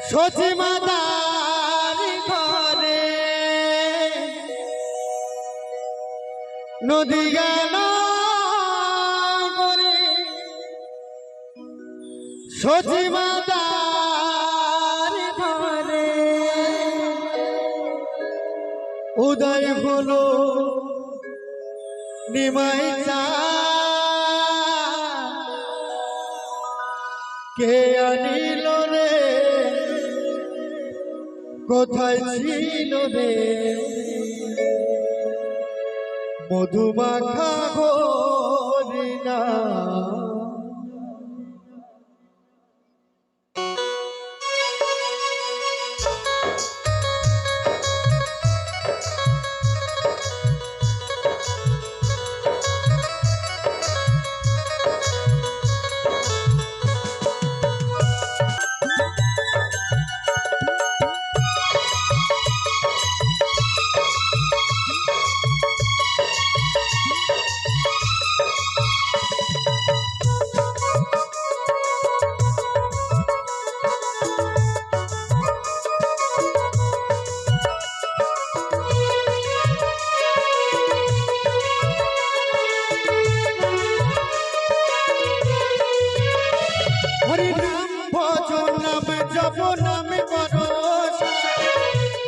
সতী মাতার ঘরে নদী গান করে সতী মাতার ঘরে উদয় হলো নিমাই কে আনিল রে কোথায় ছিল রে মধুমাখা হরিণা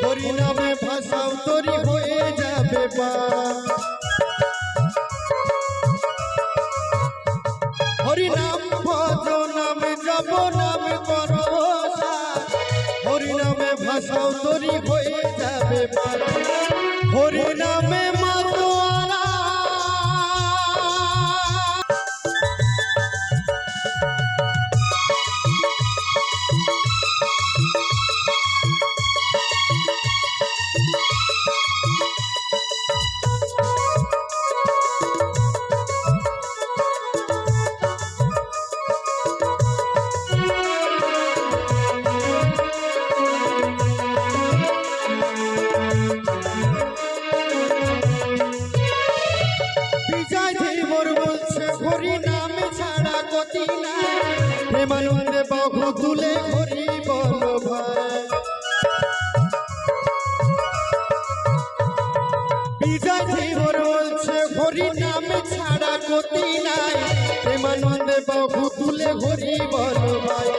হরি নামে ভাষাও তরি হয়ে যাবে হরি নাম ভজ নামে জপ নামে কর হরি নামে ভাষাও তরি হয়ে যাবে হরি নামে মাতোয়ারা হরি নামে ছাড়া গতি নাই প্রেমানন্দে বাহু তুলে হরি বল ভাই বিজয় ধীবর বলছে হরি নামে ছাড়া গতি নাই প্রেমানন্দে বাহু তুলে হরি বল ভাই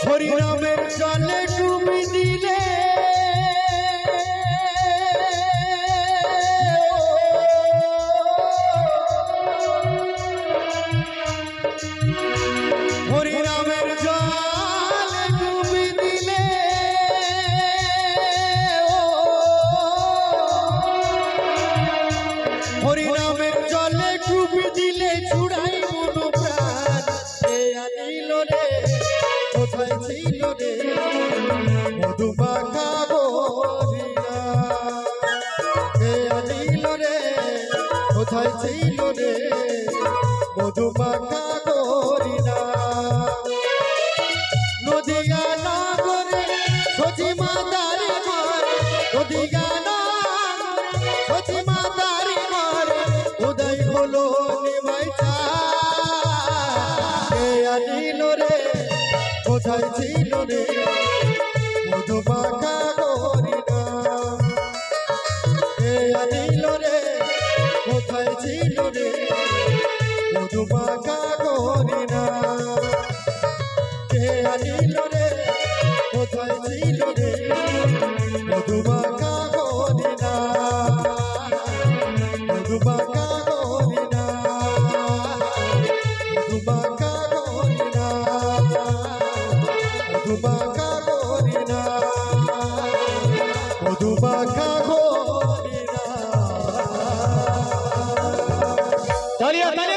হরি নামের জলে ডুবি দিলে হরি নামের জলে ডুবি দিলে হরি নামের জলে ডুবি দিলে ছুড়াই মনো প্রাণ কে আনিল রে কোথায় ছিল রে মধুমাখা হরিণা কে আনিল রে কোথায় ছিল রে মধুমাখা হরিণা নদী গান করে সতী মাতার ঘরে নদী গান সতী মাতার ঘরে উদয় হলো নিমাই কে আনিল রে কোথায় ছিল রে মধুমাখা হরিণা কে আনিল রে কোথায় ছিল রে মধুমাখা হরিণা কে আনিল রে কোথায় ছিল রে মধুমাখা হরিণা মধুমাখা হরিণা মধুমাখা হরিণা মধুমাখা হরিণা মধুমাখা